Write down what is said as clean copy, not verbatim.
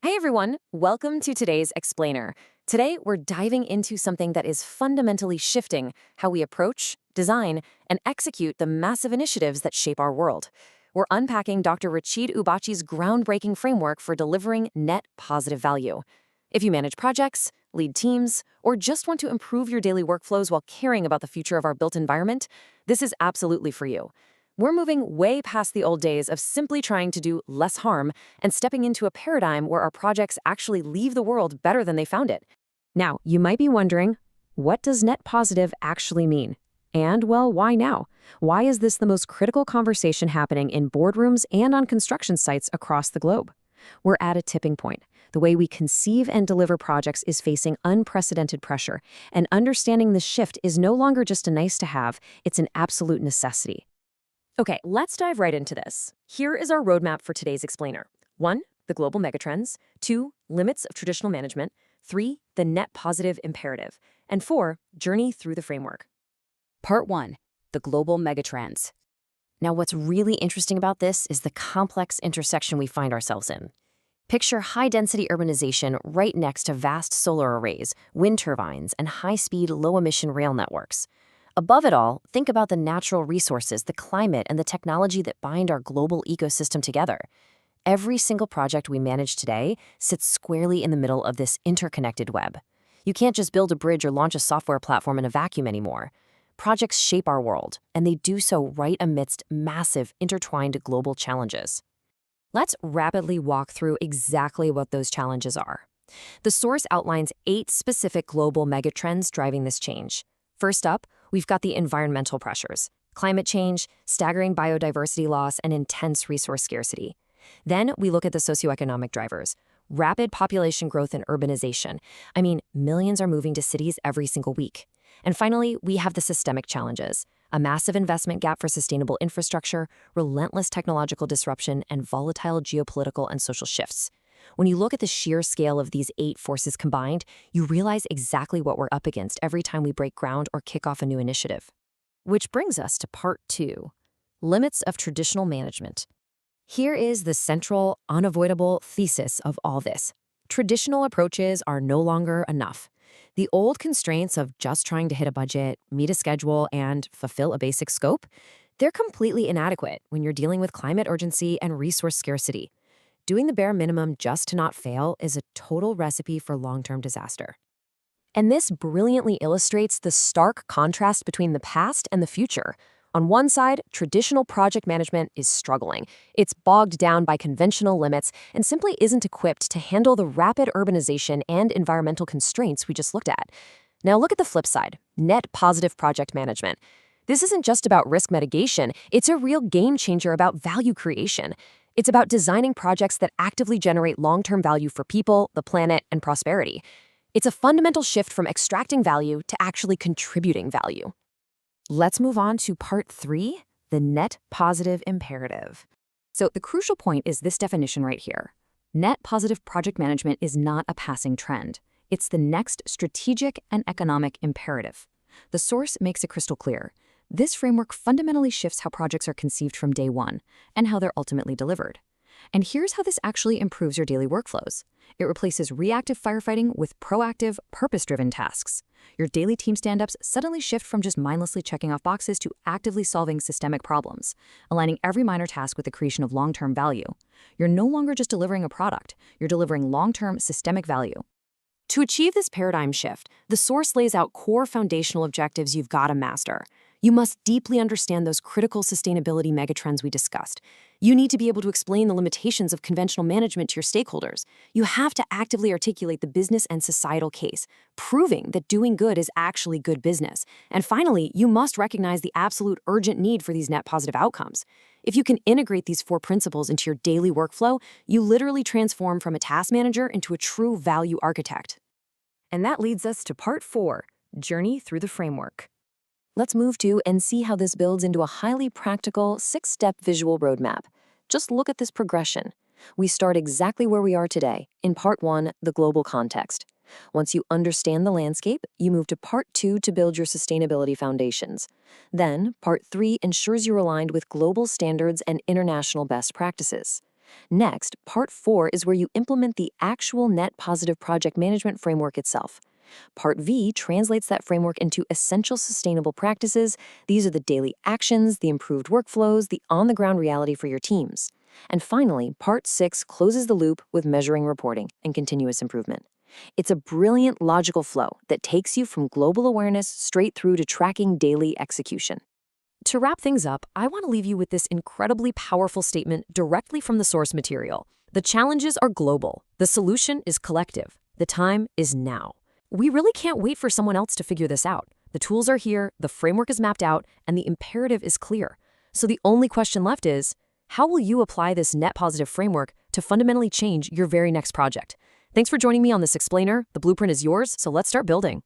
Hey everyone, welcome to today's Explainer. Today, we're diving into something that is fundamentally shifting how we approach, design, and execute the massive initiatives that shape our world. We're unpacking Dr. Rachid Ouache's groundbreaking framework for delivering net positive value. If you manage projects, lead teams, or just want to improve your daily workflows while caring about the future of our built environment, this is absolutely for you. We're moving way past the old days of simply trying to do less harm and stepping into a paradigm where our projects actually leave the world better than they found it. Now, you might be wondering, what does net positive actually mean? And, well, why now? Why is this the most critical conversation happening in boardrooms and on construction sites across the globe? We're at a tipping point. The way we conceive and deliver projects is facing unprecedented pressure, and understanding this shift is no longer just a nice to have, it's an absolute necessity. Okay, let's dive right into this. Here is our roadmap for today's explainer. 1. The global megatrends. 2. Limits of traditional management. 3. The net positive imperative. And 4. Journey through the framework. Part 1. The global megatrends. Now, what's really interesting about this is the complex intersection we find ourselves in. Picture high-density urbanization right next to vast solar arrays, wind turbines, and high-speed, low-emission rail networks. Above it all, think about the natural resources, the climate, and the technology that bind our global ecosystem together. Every single project we manage today sits squarely in the middle of this interconnected web. You can't just build a bridge or launch a software platform in a vacuum anymore. Projects shape our world, and they do so right amidst massive, intertwined global challenges. Let's rapidly walk through exactly what those challenges are. The source outlines 8 specific global megatrends driving this change. First up, we've got the environmental pressures: climate change, staggering biodiversity loss, and intense resource scarcity. Then we look at the socioeconomic drivers: rapid population growth and urbanization. Millions are moving to cities every single week. And finally, we have the systemic challenges: a massive investment gap for sustainable infrastructure, relentless technological disruption, and volatile geopolitical and social shifts. When you look at the sheer scale of these 8 forces combined, you realize exactly what we're up against every time we break ground or kick off a new initiative. Which brings us to Part 2, Limits of Traditional Management. Here is the central, unavoidable thesis of all this. Traditional approaches are no longer enough. The old constraints of just trying to hit a budget, meet a schedule, and fulfill a basic scope, they're completely inadequate when you're dealing with climate urgency and resource scarcity. Doing the bare minimum just to not fail is a total recipe for long-term disaster. And this brilliantly illustrates the stark contrast between the past and the future. On one side, traditional project management is struggling. It's bogged down by conventional limits and simply isn't equipped to handle the rapid urbanization and environmental constraints we just looked at. Now look at the flip side, net positive project management. This isn't just about risk mitigation, it's a real game changer about value creation. It's about designing projects that actively generate long-term value for people, the planet, and prosperity. It's a fundamental shift from extracting value to actually contributing value. Let's move on to Part 3, the net positive imperative. So the crucial point is this definition right here. Net positive project management is not a passing trend. It's the next strategic and economic imperative. The source makes it crystal clear. This framework fundamentally shifts how projects are conceived from day one and how they're ultimately delivered. And here's how this actually improves your daily workflows. It replaces reactive firefighting with proactive, purpose-driven tasks. Your daily team stand-ups suddenly shift from just mindlessly checking off boxes to actively solving systemic problems, aligning every minor task with the creation of long-term value. You're no longer just delivering a product, you're delivering long-term systemic value. To achieve this paradigm shift, the source lays out core foundational objectives you've got to master. You must deeply understand those critical sustainability megatrends we discussed. You need to be able to explain the limitations of conventional management to your stakeholders. You have to actively articulate the business and societal case, proving that doing good is actually good business. And finally, you must recognize the absolute urgent need for these net positive outcomes. If you can integrate these 4 principles into your daily workflow, you literally transform from a task manager into a true value architect. And that leads us to Part 4, Journey through the Framework. Let's move to and see how this builds into a highly practical 6-step visual roadmap. Just look at this progression. We start exactly where we are today, in Part 1, the global context. Once you understand the landscape, you move to Part 2 to build your sustainability foundations. Then, Part 3 ensures you're aligned with global standards and international best practices. Next, Part 4 is where you implement the actual net positive project management framework itself. Part V translates that framework into essential sustainable practices. These are the daily actions, the improved workflows, the on-the-ground reality for your teams. And finally, Part 6 closes the loop with measuring, reporting, and continuous improvement. It's a brilliant logical flow that takes you from global awareness straight through to tracking daily execution. To wrap things up, I want to leave you with this incredibly powerful statement directly from the source material. The challenges are global. The solution is collective. The time is now. We really can't wait for someone else to figure this out. The tools are here, the framework is mapped out, and the imperative is clear. So the only question left is, how will you apply this net positive framework to fundamentally change your very next project? Thanks for joining me on this explainer. The blueprint is yours, so let's start building.